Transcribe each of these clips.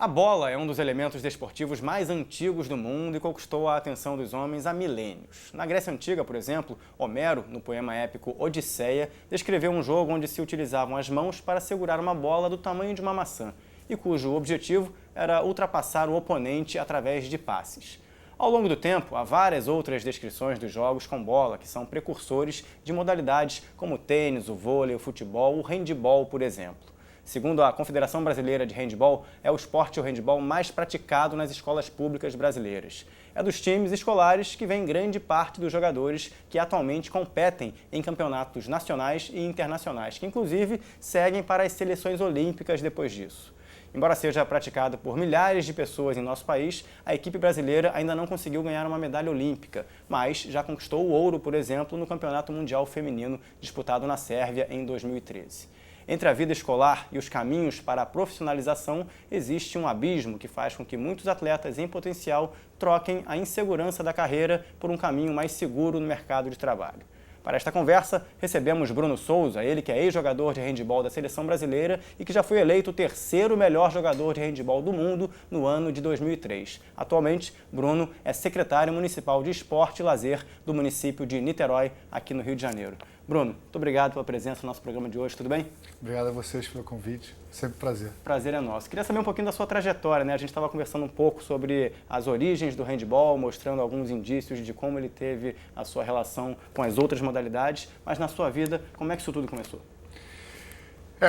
A bola é um dos elementos desportivos mais antigos do mundo e conquistou a atenção dos homens há milênios. Na Grécia Antiga, por exemplo, Homero, no poema épico Odisseia, descreveu um jogo onde se utilizavam as mãos para segurar uma bola do tamanho de uma maçã e cujo objetivo era ultrapassar o oponente através de passes. Ao longo do tempo, há várias outras descrições dos jogos com bola, que são precursores de modalidades como o tênis, o vôlei, o futebol, o handebol, por exemplo. Segundo a Confederação Brasileira de Handebol, é o esporte o handebol mais praticado nas escolas públicas brasileiras. É dos times escolares que vem grande parte dos jogadores que atualmente competem em campeonatos nacionais e internacionais, que inclusive seguem para as seleções olímpicas depois disso. Embora seja praticado por milhares de pessoas em nosso país, a equipe brasileira ainda não conseguiu ganhar uma medalha olímpica, mas já conquistou o ouro, por exemplo, no Campeonato Mundial Feminino disputado na Sérvia em 2013. Entre a vida escolar e os caminhos para a profissionalização, existe um abismo que faz com que muitos atletas em potencial troquem a insegurança da carreira por um caminho mais seguro no mercado de trabalho. Para esta conversa, recebemos Bruno Souza, ele que é ex-jogador de handebol da Seleção Brasileira e que já foi eleito o terceiro melhor jogador de handebol do mundo no ano de 2003. Atualmente, Bruno é secretário municipal de Esporte e Lazer do município de Niterói, aqui no Rio de Janeiro. Bruno, muito obrigado pela presença no nosso programa de hoje, tudo bem? Obrigado a vocês pelo convite, sempre um prazer. Prazer é nosso. Queria saber um pouquinho da sua trajetória, né? A gente estava conversando um pouco sobre as origens do handebol, mostrando alguns indícios de como ele teve a sua relação com as outras modalidades, mas na sua vida, como é que isso tudo começou?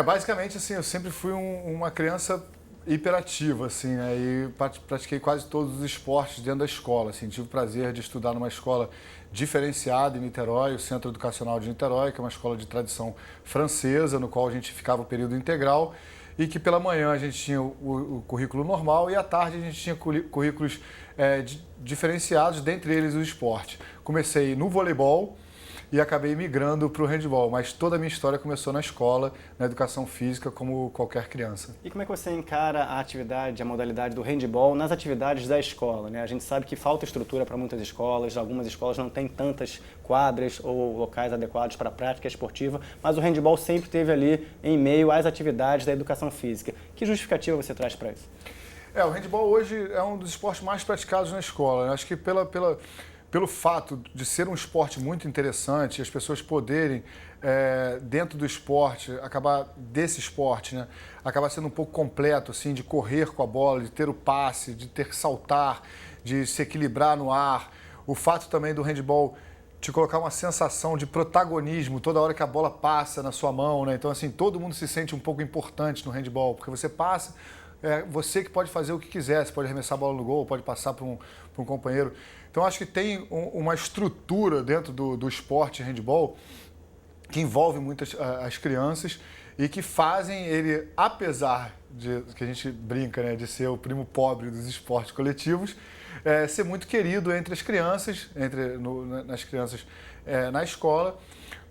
Basicamente, assim, eu sempre fui uma criança hiperativa, assim, né? E pratiquei quase todos os esportes dentro da escola, assim. Tive o prazer de estudar numa escola diferenciada em Niterói, o Centro Educacional de Niterói, que é uma escola de tradição francesa, no qual a gente ficava o período integral e que pela manhã a gente tinha o currículo normal e à tarde a gente tinha currículos diferenciados, dentre eles o esporte. Comecei no voleibol e acabei migrando para o handebol, mas toda a minha história começou na escola, na educação física, como qualquer criança. E como é que você encara a atividade, a modalidade do handebol nas atividades da escola, né? A gente sabe que falta estrutura para muitas escolas, algumas escolas não têm tantas quadras ou locais adequados para a prática esportiva, mas o handebol sempre esteve ali em meio às atividades da educação física. Que justificativa você traz para isso? O handebol hoje é um dos esportes mais praticados na escola, né? Acho que pelo fato de ser um esporte muito interessante, as pessoas poderem, dentro do esporte, desse esporte, né, acabar sendo um pouco completo, assim, de correr com a bola, de ter o passe, de ter que saltar, de se equilibrar no ar. O fato também do handebol te colocar uma sensação de protagonismo toda hora que a bola passa na sua mão, né? Então, assim, todo mundo se sente um pouco importante no handebol, porque você passa, você que pode fazer o que quiser, você pode arremessar a bola no gol, pode passar para um companheiro. Então, acho que tem uma estrutura dentro do esporte handebol que envolve muitas as crianças e que fazem ele, apesar de que a gente brinca, né, de ser o primo pobre dos esportes coletivos, ser muito querido entre as crianças, nas crianças na escola,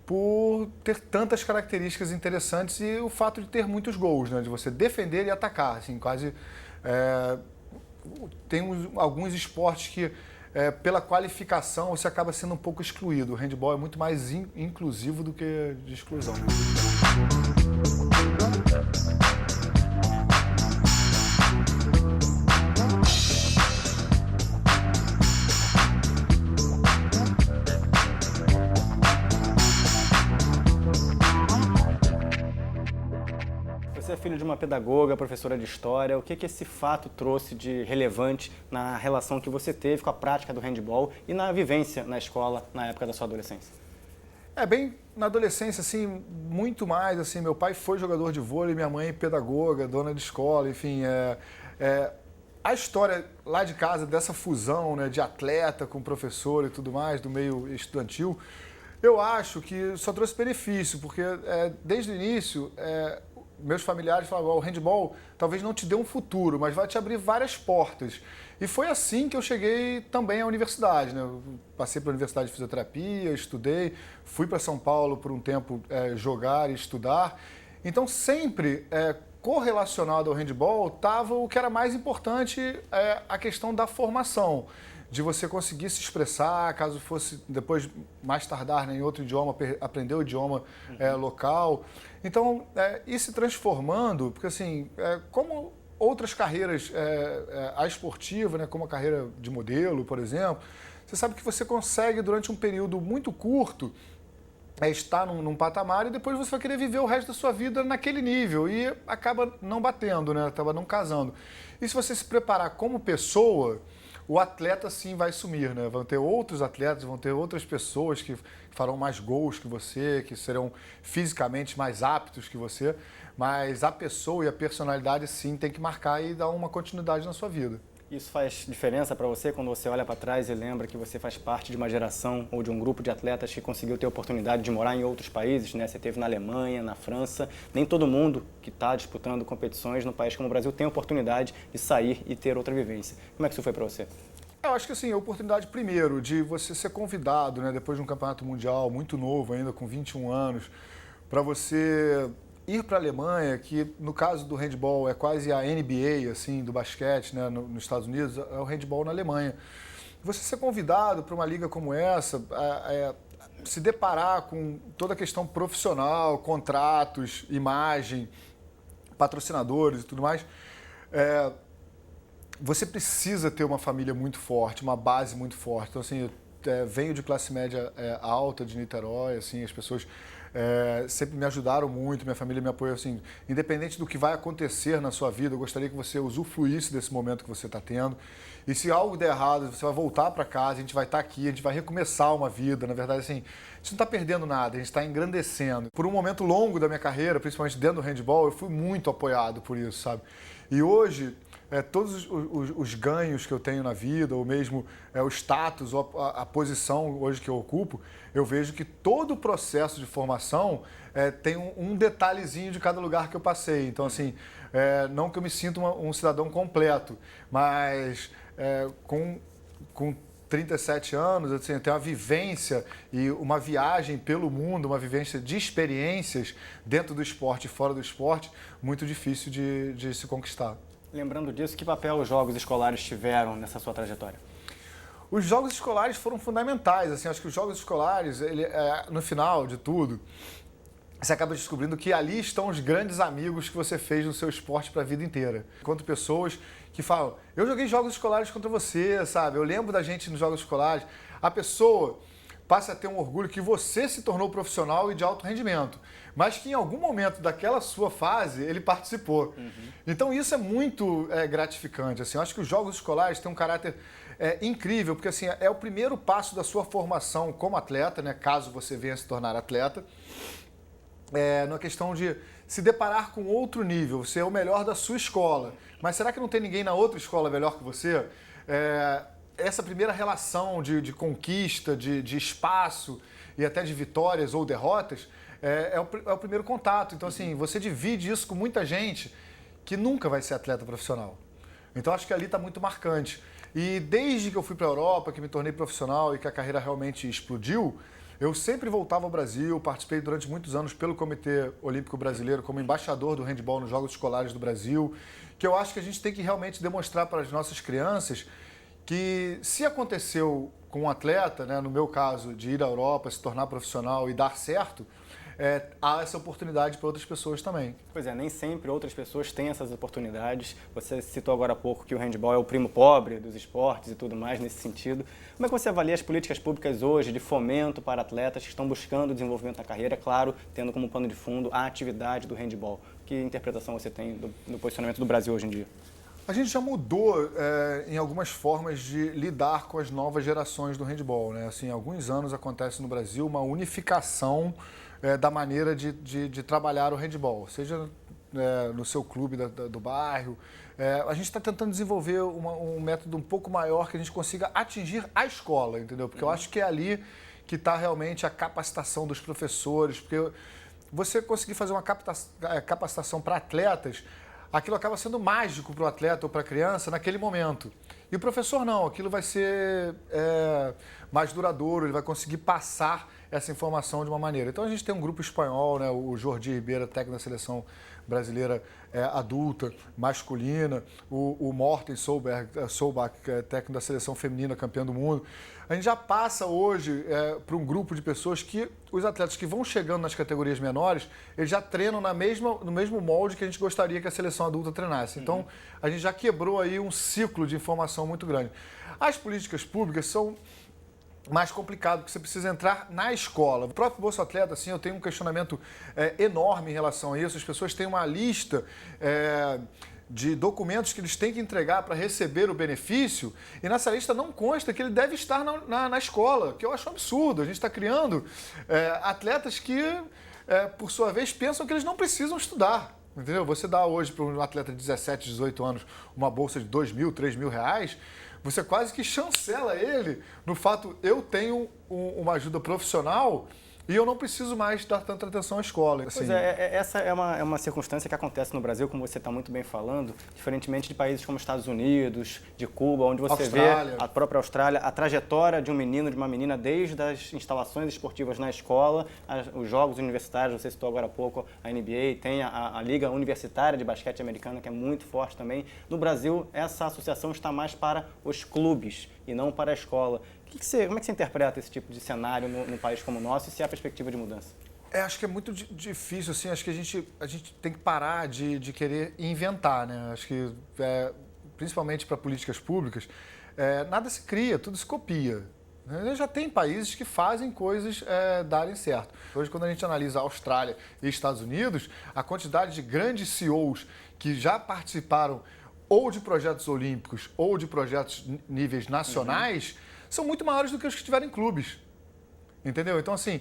por ter tantas características interessantes e o fato de ter muitos gols, né, de você defender e atacar, assim, quase tem alguns esportes que pela qualificação você acaba sendo um pouco excluído. O handebol é muito mais inclusivo do que de exclusão. Você é filho de uma pedagoga, professora de história. O que esse fato trouxe de relevante na relação que você teve com a prática do handebol e na vivência na escola na época da sua adolescência? Bem na adolescência, assim, muito mais, assim, meu pai foi jogador de vôlei, minha mãe pedagoga, dona de escola, enfim, a história lá de casa dessa fusão, né, de atleta com professor e tudo mais, do meio estudantil, eu acho que só trouxe benefício, porque desde o início meus familiares falavam, o handebol talvez não te dê um futuro, mas vai te abrir várias portas. E foi assim que eu cheguei também à universidade, né? Eu passei pela Universidade de Fisioterapia, estudei, fui para São Paulo por um tempo jogar e estudar. Então sempre correlacionado ao handebol estava o que era mais importante, a questão da formação, de você conseguir se expressar, caso fosse depois, mais tardar, né, em outro idioma, aprender o idioma local. Então, ir se transformando, porque assim, como outras carreiras a esportiva, né, como a carreira de modelo, por exemplo, você sabe que você consegue, durante um período muito curto, estar num patamar e depois você vai querer viver o resto da sua vida naquele nível e acaba não batendo, né? Acaba não casando. E se você se preparar como pessoa, o atleta sim vai sumir, né? Vão ter outros atletas, vão ter outras pessoas que farão mais gols que você, que serão fisicamente mais aptos que você, mas a pessoa e a personalidade sim tem que marcar e dar uma continuidade na sua vida. Isso faz diferença para você quando você olha para trás e lembra que você faz parte de uma geração ou de um grupo de atletas que conseguiu ter a oportunidade de morar em outros países, né? Você esteve na Alemanha, na França. Nem todo mundo que está disputando competições no país como o Brasil tem a oportunidade de sair e ter outra vivência. Como é que isso foi para você? Eu acho que assim, a oportunidade primeiro de você ser convidado, né, depois de um campeonato mundial muito novo, ainda com 21 anos, para você ir para a Alemanha, que no caso do handball é quase a NBA assim, do basquete, né, nos Estados Unidos, é o handball na Alemanha. Você ser convidado para uma liga como essa, se deparar com toda a questão profissional, contratos, imagem, patrocinadores e tudo mais, você precisa ter uma família muito forte, uma base muito forte. Então, assim, eu venho de classe média alta de Niterói, assim, as pessoas sempre me ajudaram muito, minha família me apoiou, assim, independente do que vai acontecer na sua vida, eu gostaria que você usufruísse desse momento que você está tendo. E se algo der errado, você vai voltar para casa, a gente vai estar aqui, a gente vai recomeçar uma vida. Na verdade, assim, a gente não está perdendo nada, a gente está engrandecendo. Por um momento longo da minha carreira, principalmente dentro do handball, eu fui muito apoiado por isso, sabe? E hoje, todos os ganhos que eu tenho na vida, ou mesmo o status, ou a posição hoje que eu ocupo, eu vejo que todo o processo de formação tem um detalhezinho de cada lugar que eu passei. Então, assim, não que eu me sinta um cidadão completo, mas com 37 anos, assim, eu tenho uma vivência e uma viagem pelo mundo, uma vivência de experiências dentro do esporte e fora do esporte, muito difícil de se conquistar. Lembrando disso, que papel os jogos escolares tiveram nessa sua trajetória? Os jogos escolares foram fundamentais. Assim, acho que os jogos escolares, no final de tudo, você acaba descobrindo que ali estão os grandes amigos que você fez no seu esporte para a vida inteira. Enquanto pessoas que falam, eu joguei jogos escolares contra você, sabe? Eu lembro da gente nos jogos escolares. A pessoa passa a ter um orgulho que você se tornou profissional e de alto rendimento, mas que em algum momento daquela sua fase ele participou. Uhum. Então isso é muito gratificante. Assim, eu acho que os jogos escolares têm um caráter incrível, porque assim, é o primeiro passo da sua formação como atleta, né, caso você venha se tornar atleta, na questão de se deparar com outro nível. Você é o melhor da sua escola, mas será que não tem ninguém na outra escola melhor que você? Essa primeira relação de conquista, de espaço e até de vitórias ou derrotas é o primeiro contato. Então, assim, você divide isso com muita gente que nunca vai ser atleta profissional. Então, acho que ali está muito marcante. E desde que eu fui para a Europa, que me tornei profissional e que a carreira realmente explodiu, eu sempre voltava ao Brasil, participei durante muitos anos pelo Comitê Olímpico Brasileiro como embaixador do handebol nos Jogos Escolares do Brasil, que eu acho que a gente tem que realmente demonstrar para as nossas crianças que se aconteceu com um atleta, né, no meu caso, de ir à Europa, se tornar profissional e dar certo, há essa oportunidade para outras pessoas também. Pois é, nem sempre outras pessoas têm essas oportunidades. Você citou agora há pouco que o handebol é o primo pobre dos esportes e tudo mais nesse sentido. Como é que você avalia as políticas públicas hoje de fomento para atletas que estão buscando o desenvolvimento da carreira, claro, tendo como pano de fundo a atividade do handebol? Que interpretação você tem do posicionamento do Brasil hoje em dia? A gente já mudou em algumas formas de lidar com as novas gerações do handebol, né? Assim, há alguns anos acontece no Brasil uma unificação da maneira de trabalhar o handebol, seja no seu clube do bairro. A gente está tentando desenvolver um método um pouco maior que a gente consiga atingir a escola, entendeu? Porque eu acho que é ali que está realmente a capacitação dos professores, porque você conseguir fazer uma capacitação para atletas, aquilo acaba sendo mágico para o atleta ou para a criança naquele momento. E o professor não, aquilo vai ser mais duradouro, ele vai conseguir passar essa informação de uma maneira. Então a gente tem um grupo espanhol, né, o Jordi Ribeira, técnico da seleção brasileira adulta, masculina, o Morten Solberg, que é técnico da seleção feminina, campeão do mundo. A gente já passa hoje para um grupo de pessoas que os atletas que vão chegando nas categorias menores, eles já treinam no mesmo molde que a gente gostaria que a seleção adulta treinasse. Então, a gente já quebrou aí um ciclo de informação muito grande. As políticas públicas são mais complicado, porque você precisa entrar na escola. O próprio Bolsa Atleta, assim, eu tenho um questionamento enorme em relação a isso. As pessoas têm uma lista de documentos que eles têm que entregar para receber o benefício, e nessa lista não consta que ele deve estar na escola, que eu acho um absurdo. A gente está criando atletas que, por sua vez, pensam que eles não precisam estudar. Entendeu? Você dá hoje para um atleta de 17, 18 anos uma bolsa de R$2.000, R$3.000, você quase que chancela ele no fato, eu tenho uma ajuda profissional e eu não preciso mais dar tanta atenção à escola. Assim. Pois essa é uma circunstância que acontece no Brasil, como você está muito bem falando, diferentemente de países como Estados Unidos, de Cuba, onde você Austrália. vê a própria Austrália, a trajetória de um menino, de uma menina, desde as instalações esportivas na escola, os jogos universitários, você citou agora há pouco a NBA, tem a Liga Universitária de Basquete Americana, que é muito forte também. No Brasil, essa associação está mais para os clubes e não para a escola. Como é que você interpreta esse tipo de cenário num país como o nosso e se há perspectiva de mudança? Acho que é muito difícil, assim, acho que a gente tem que parar de querer inventar, né? Acho que, principalmente para políticas públicas, nada se cria, tudo se copia. Já tem países que fazem coisas darem certo. Hoje, quando a gente analisa a Austrália e Estados Unidos, a quantidade de grandes CEOs que já participaram ou de projetos olímpicos ou de projetos níveis nacionais, são muito maiores do que os que estiverem em clubes. Entendeu? Então, assim,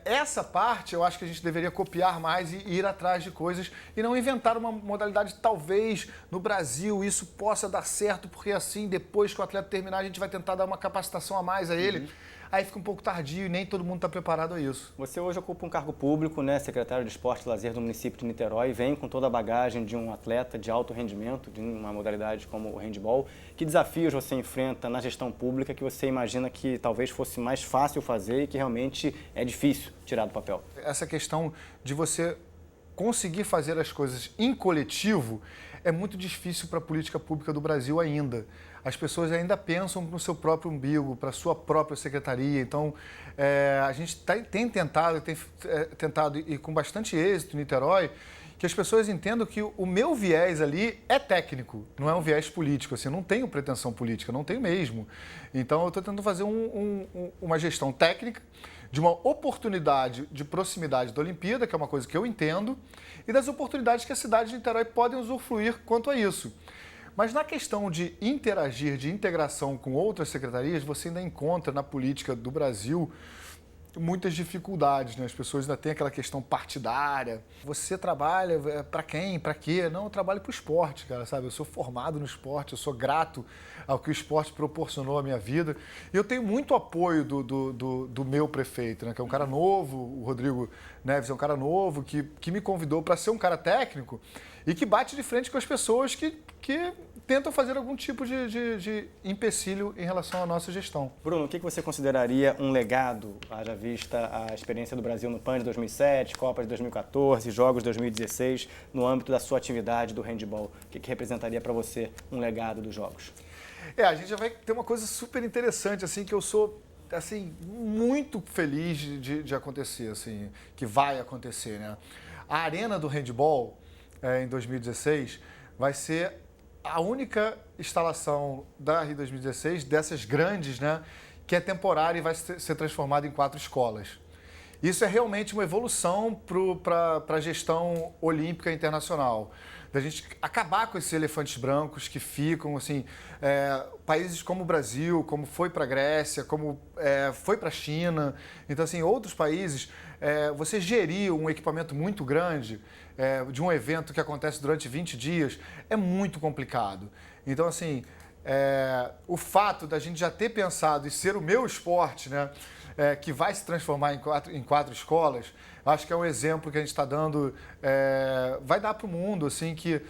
essa parte eu acho que a gente deveria copiar mais e ir atrás de coisas e não inventar uma modalidade, talvez no Brasil isso possa dar certo, porque assim, depois que o atleta terminar, a gente vai tentar dar uma capacitação a mais a ele. Aí fica um pouco tardio e nem todo mundo está preparado a isso. Você hoje ocupa um cargo público, né, secretário de Esporte e Lazer do município de Niterói, vem com toda a bagagem de um atleta de alto rendimento, de uma modalidade como o handball. Que desafios você enfrenta na gestão pública que você imagina que talvez fosse mais fácil fazer e que realmente é difícil tirar do papel? Essa questão de você conseguir fazer as coisas em coletivo é muito difícil para a política pública do Brasil ainda. As pessoas ainda pensam no seu próprio umbigo, para a sua própria secretaria. Então, a gente tem tentado, e com bastante êxito em Niterói, que as pessoas entendam que o meu viés ali é técnico, não é um viés político. Assim, eu não tenho pretensão política, não tenho mesmo. Então, eu estou tentando fazer uma gestão técnica de uma oportunidade de proximidade da Olimpíada, que é uma coisa que eu entendo, e das oportunidades que a cidade de Niterói podem usufruir quanto a isso. Mas na questão de interagir, de integração com outras secretarias, você ainda encontra na política do Brasil muitas dificuldades, né? As pessoas ainda têm aquela questão partidária. Você trabalha para quem? Para quê? Não, eu trabalho para o esporte, cara, sabe? Eu sou formado no esporte, eu sou grato ao que o esporte proporcionou à minha vida. E eu tenho muito apoio do meu prefeito, né? Que é um cara novo, o Rodrigo Neves é um cara novo, que me convidou para ser um cara técnico e que bate de frente com as pessoas que tentam fazer algum tipo de empecilho em relação à nossa gestão. Bruno, o que você consideraria um legado, haja vista a experiência do Brasil no PAN de 2007, Copa de 2014, Jogos de 2016, no âmbito da sua atividade do handball? O que representaria para você um legado dos Jogos? A gente já vai ter uma coisa super interessante, assim, que eu sou muito feliz de acontecer, assim, que vai acontecer, né? A arena do handball, em 2016, vai ser a única instalação da Rio 2016, dessas grandes, né, que é temporária e vai ser transformada em 4 escolas. Isso é realmente uma evolução para a gestão olímpica internacional. Da gente acabar com esses elefantes brancos que ficam, assim, países como o Brasil, como foi para a Grécia, como foi para a China. Então, assim, outros países, você gerir um equipamento muito grande de um evento que acontece durante 20 dias é muito complicado. Então, assim, o fato da gente já ter pensado em ser o meu esporte, né, que vai se transformar em 4 escolas, acho que é um exemplo que a gente está dando, vai dar para o mundo, assim, que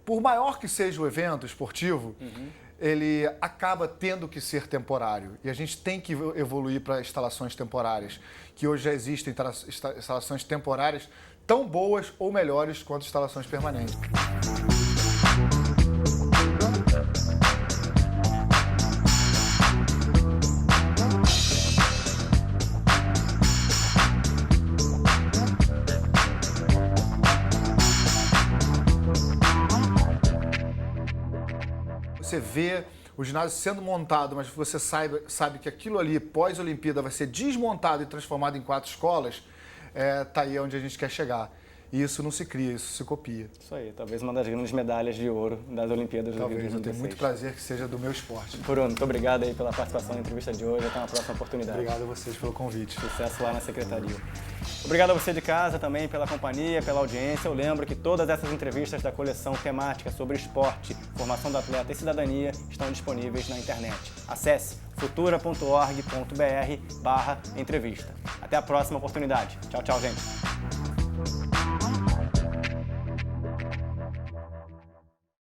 por maior que seja o evento esportivo, ele acaba tendo que ser temporário. E a gente tem que evoluir para instalações temporárias, que hoje já existem instalações temporárias tão boas ou melhores quanto instalações permanentes. Você vê o ginásio sendo montado, mas você sabe que aquilo ali, pós-Olimpíada, vai ser desmontado e transformado em 4 escolas, tá aí onde a gente quer chegar. E isso não se cria, isso se copia. Isso aí, talvez uma das grandes medalhas de ouro das Olimpíadas do Rio de Talvez, eu tenho 2016. muito prazer que seja do meu esporte. Bruno, muito obrigado aí pela participação na entrevista de hoje. Até uma próxima oportunidade. Obrigado a vocês pelo convite. Sucesso lá na secretaria. Obrigado a você de casa também pela companhia, pela audiência. Eu lembro que todas essas entrevistas da coleção temática sobre esporte, formação do atleta e cidadania estão disponíveis na internet. Acesse futura.org.br/entrevista. Até a próxima oportunidade. Tchau, tchau, gente.